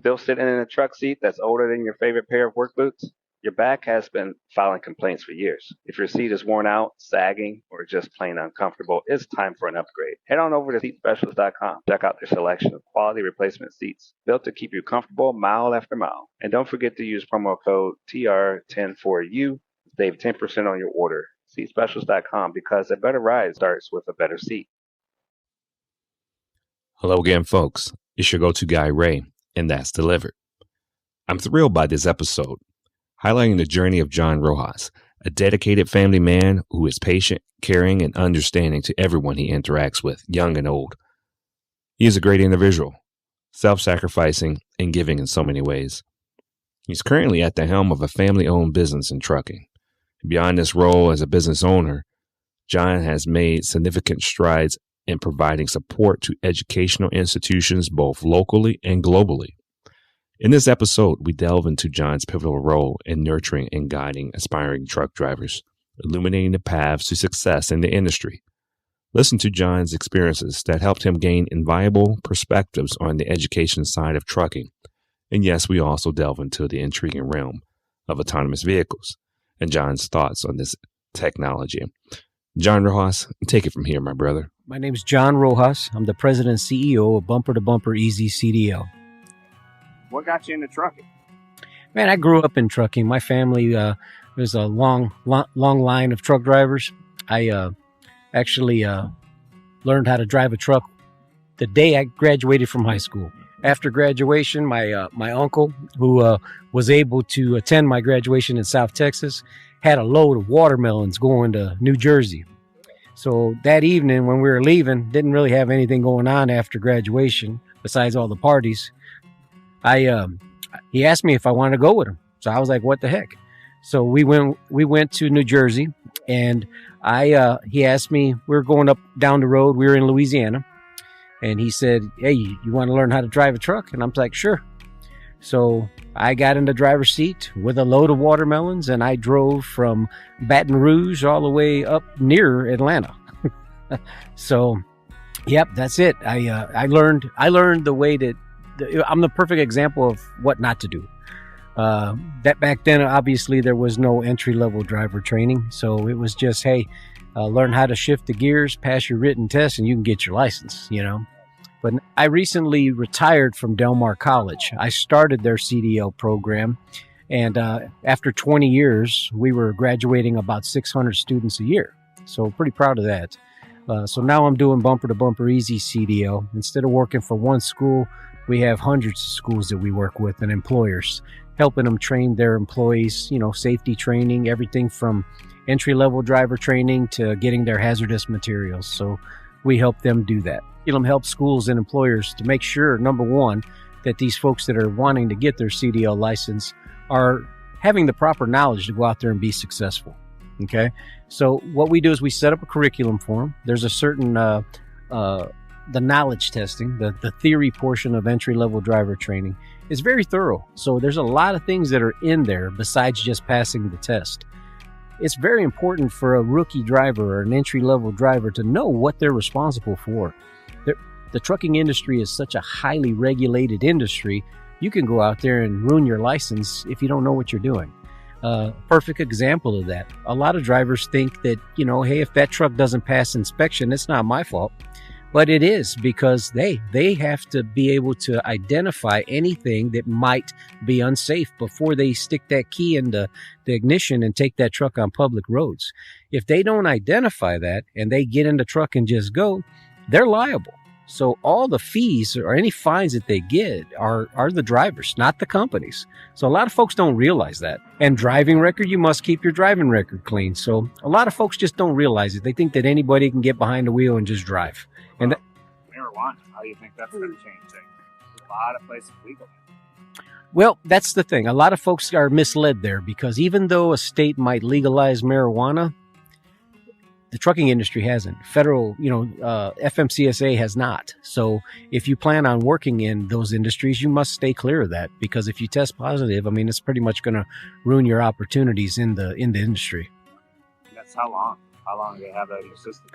Still sitting in a truck seat that's older than your favorite pair of work boots? Your back has been filing complaints for years. If your seat is worn out, sagging, or just plain uncomfortable, it's time for an upgrade. Head on over to seatspecialist.com. Check out their selection of quality replacement seats built to keep you comfortable mile after mile. And don't forget to use promo code TR104U to save 10% on your order. Seatspecialist.com, because a better ride starts with a better seat. Hello again, folks. It's your go-to guy, Ray, and that's delivered. I'm thrilled by this episode, highlighting the journey of John Rojas, a dedicated family man who is patient, caring, and understanding to everyone he interacts with, young and old. He is a great individual, self-sacrificing and giving in so many ways. He's currently at the helm of a family-owned business in trucking. Beyond this role as a business owner, John has made significant strides in providing support to educational institutions both locally and globally. In this episode, we delve into John's pivotal role in nurturing and guiding aspiring truck drivers, illuminating the paths to success in the industry. Listen to John's experiences that helped him gain invaluable perspectives on the education side of trucking. And yes, we also delve into the intriguing realm of autonomous vehicles and John's thoughts on this technology. John Rojas, take it from here, my brother. My name is John Rojas. I'm the president and CEO of Bumper to Bumper Easy CDL. What got you into trucking? Man, I grew up in trucking. My family, there's a long line of truck drivers. I actually learned how to drive a truck the day I graduated from high school. After graduation, my uncle, who was able to attend my graduation in South Texas, had a load of watermelons going to New Jersey. So that evening when we were leaving, didn't really have anything going on after graduation besides all the parties. He asked me if I wanted to go with him. So I was like, what the heck? So we went to New Jersey, and he asked me, we were going up down the road. We were in Louisiana, and he said, hey, you want to learn how to drive a truck? And I'm like, sure. So I got in the driver's seat with a load of watermelons, and I drove from Baton Rouge all the way up near Atlanta. So, yep, that's it. I learned the way that I'm the perfect example of what not to do. That back then, obviously, there was no entry-level driver training. So it was just, hey, learn how to shift the gears, pass your written test, and you can get your license, you know. But I recently retired from Del Mar College. I started their CDL program, and after 20 years, we were graduating about 600 students a year. So pretty proud of that. So now I'm doing Bumper to Bumper Easy CDL. Instead of working for one school, we have hundreds of schools that we work with and employers, helping them train their employees, you know, safety training, everything from entry-level driver training to getting their hazardous materials. So we help them do that. Help schools and employers to make sure, number one, that these folks that are wanting to get their CDL license are having the proper knowledge to go out there and be successful. Okay. So what we do is we set up a curriculum for them. There's a certain, the knowledge testing, the theory portion of entry-level driver training is very thorough. So there's a lot of things that are in there besides just passing the test. It's very important for a rookie driver or an entry-level driver to know what they're responsible for. The trucking industry is such a highly regulated industry. You can go out there and ruin your license if you don't know what you're doing. Perfect example of that. A lot of drivers think that, you know, hey, if that truck doesn't pass inspection, it's not my fault. But it is, because they have to be able to identify anything that might be unsafe before they stick that key in the ignition and take that truck on public roads. If they don't identify that and they get in the truck and just go, they're liable. So all the fees or any fines that they get are the drivers, not the companies. So a lot of folks don't realize that. And driving record, you must keep your driving record clean. So a lot of folks just don't realize it. They think that anybody can get behind the wheel and just drive. And Marijuana, how do you think that's going to change things? There's a lot of places legal. Well, that's the thing. A lot of folks are misled there, because even though a state might legalize marijuana, the trucking industry hasn't. Federal, FMCSA has not. So if you plan on working in those industries, you must stay clear of that, because if you test positive, I mean, it's pretty much going to ruin your opportunities in the industry. That's how long? How long do they have that in your system?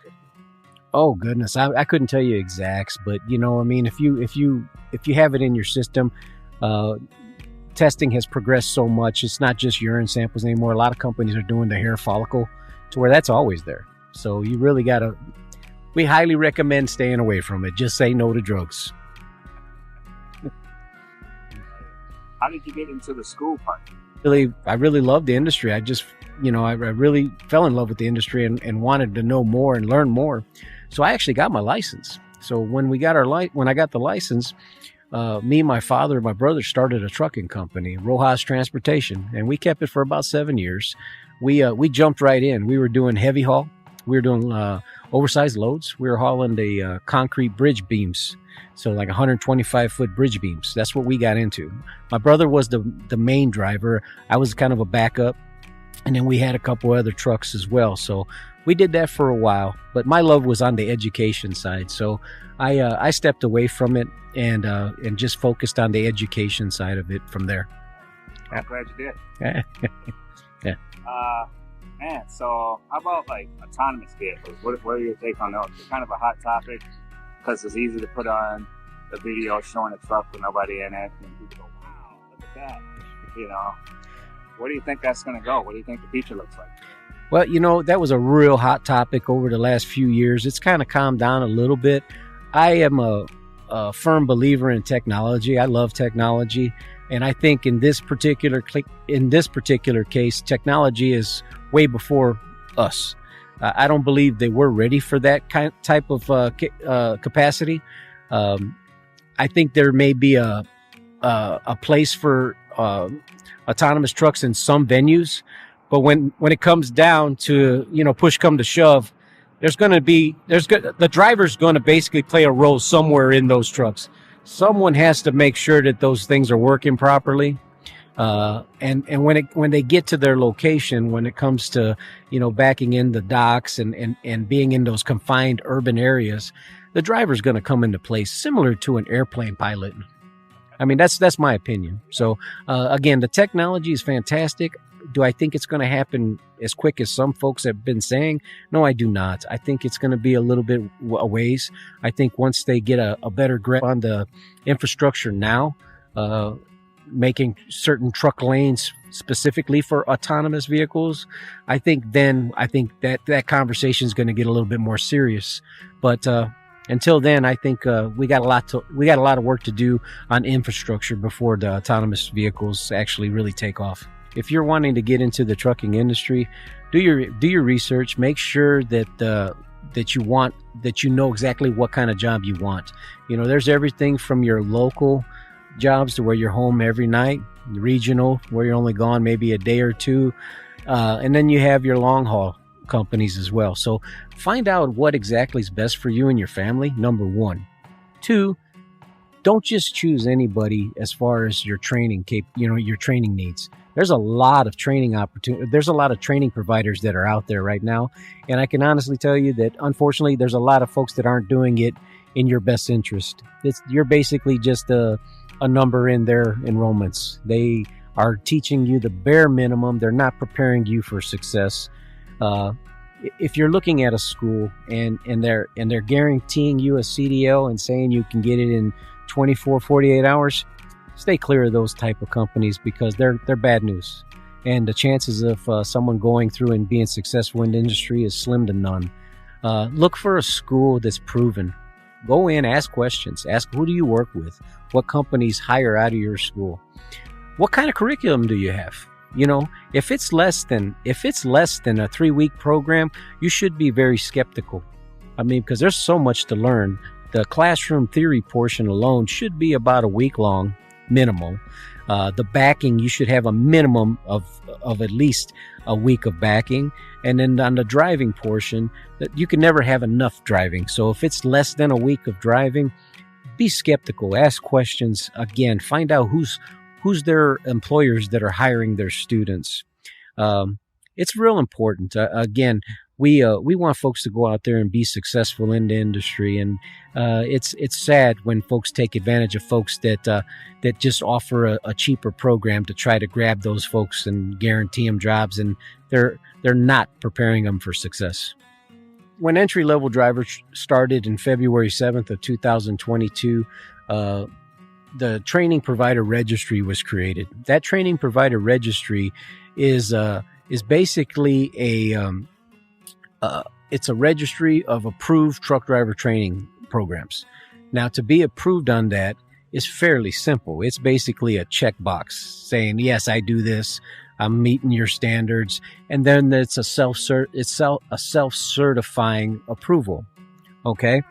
Oh goodness, I couldn't tell you exacts, but if you have it in your system, Testing has progressed so much. It's not just urine samples anymore. A lot of companies are doing the hair follicle to where that's always there. So you really got to, we highly recommend staying away from it. Just say no to drugs. How did you get into the school part? I really love the industry. I just, I really fell in love with the industry and wanted to know more and learn more. So I actually got my license. So when I got the license, me, my father, and my brother started a trucking company, Rojas Transportation, and we kept it for about 7 years. We jumped right in. We were doing heavy haul. We were doing oversized loads. We were hauling the concrete bridge beams, so like 125-foot bridge beams. That's what we got into. My brother was the main driver. I was kind of a backup, and then we had a couple other trucks as well. So we did that for a while, but my love was on the education side. So I stepped away from it and just focused on the education side of it from there. I'm glad you did. Yeah. Man, so how about like autonomous vehicles? What are your take on those? They're kind of a hot topic because it's easy to put on a video showing a truck with nobody in it, and people go, "Wow, look at that!" Where do you think that's going to go? What do you think the future looks like? Well, that was a real hot topic over the last few years. It's kind of calmed down a little bit. I am a firm believer in technology. I love technology, and I think in this particular case, technology is way before us. I don't believe they were ready for that type of capacity. I think there may be a place for autonomous trucks in some venues, but when it comes down to push come to shove, the driver's going to basically play a role somewhere in those trucks. Someone has to make sure that those things are working properly. And when they get to their location, when it comes to, backing in the docks and being in those confined urban areas, the driver's going to come into place similar to an airplane pilot. I mean, that's my opinion. So, again, the technology is fantastic. Do I think it's going to happen as quick as some folks have been saying? No, I do not. I think it's going to be a little bit a ways. I think once they get a better grip on the infrastructure now, making certain truck lanes specifically for autonomous vehicles, I think that conversation is going to get a little bit more serious. But until then, I think we got a lot of work to do on infrastructure before the autonomous vehicles actually really take off. If you're wanting to get into the trucking industry, do your research. Make sure that you know exactly what kind of job you want. There's everything from your local jobs to where you're home every night, regional, where you're only gone maybe a day or two, and then you have your long haul companies as well. So find out what exactly is best for you and your family, number one. Two, don't just choose anybody as far as your training your training needs. There's a lot of training opportunity. There's a lot of training providers that are out there right now, and I can honestly tell you that unfortunately there's a lot of folks that aren't doing it in your best interest. You're basically just a number in their enrollments. They are teaching you the bare minimum. They're not preparing you for success. If you're looking at a school and they're guaranteeing you a CDL and saying you can get it in 24, 48 hours, stay clear of those type of companies because they're bad news. And the chances of someone going through and being successful in the industry is slim to none. Look for a school that's proven. Go in, ask questions. Ask, who do you work with? What companies hire out of your school? What kind of curriculum do you have? If it's less than a 3-week program, you should be very skeptical. I mean, because there's so much to learn. The classroom theory portion alone should be about a week long, minimal. The backing, you should have a minimum of at least a week of backing. And then on the driving portion, that you can never have enough driving. So if it's less than a week of driving, be skeptical, ask questions. Again, find out who's their employers that are hiring their students. It's real important. Again, we want folks to go out there and be successful in the industry, and it's sad when folks take advantage of folks that just offer a cheaper program to try to grab those folks and guarantee them jobs, and they're not preparing them for success. When entry-level drivers started in February 7th of 2022, the training provider registry was created. That training provider registry is basically it's a registry of approved truck driver training programs. Now, to be approved on that is fairly simple. It's basically a checkbox saying, yes, I do this. I'm meeting your standards. And then it's a self-certifying approval. Okay.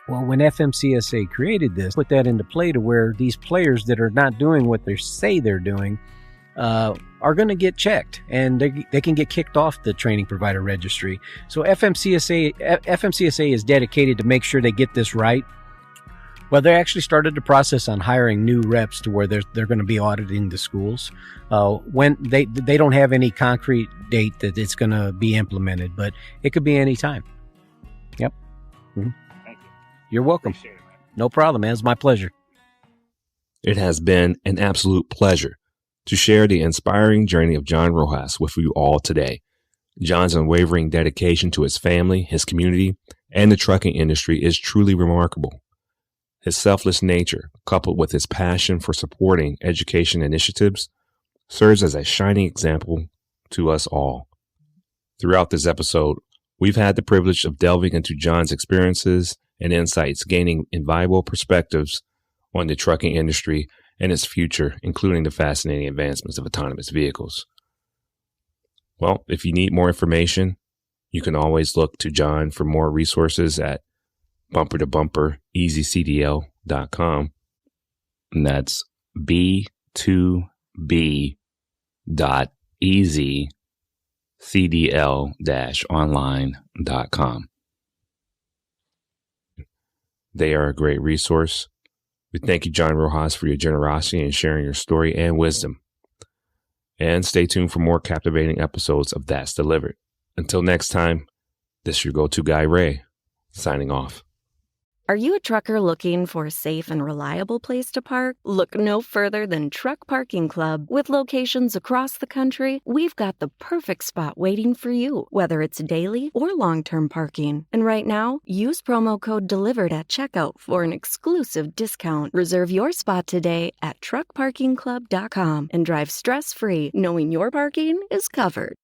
Well, when FMCSA created this, put that into play to where these players that are not doing what they say they're doing are going to get checked, and they can get kicked off the training provider registry. So FMCSA is dedicated to make sure they get this right. Well, they actually started the process on hiring new reps to where they're going to be auditing the schools. When they don't have any concrete date that it's going to be implemented, but it could be any time. Yep. Mm-hmm. Thank you. You're welcome. Appreciate it, man. No problem, man. It's my pleasure. It has been an absolute pleasure to share the inspiring journey of John Rojas with you all today. John's unwavering dedication to his family, his community, and the trucking industry is truly remarkable. His selfless nature, coupled with his passion for supporting education initiatives, serves as a shining example to us all. Throughout this episode, we've had the privilege of delving into John's experiences and insights, gaining invaluable perspectives on the trucking industry and its future, including the fascinating advancements of autonomous vehicles. Well, if you need more information, you can always look to John for more resources at bumper-to-bumper-easycdl.com. And that's b2b.easycdl-online.com. They are a great resource. We thank you, John Rojas, for your generosity and sharing your story and wisdom. And stay tuned for more captivating episodes of That's Delivered. Until next time, this is your go-to guy, Ray, signing off. Are you a trucker looking for a safe and reliable place to park? Look no further than Truck Parking Club. With locations across the country, we've got the perfect spot waiting for you, whether it's daily or long-term parking. And right now, use promo code DELIVERED at checkout for an exclusive discount. Reserve your spot today at truckparkingclub.com and drive stress-free, knowing your parking is covered.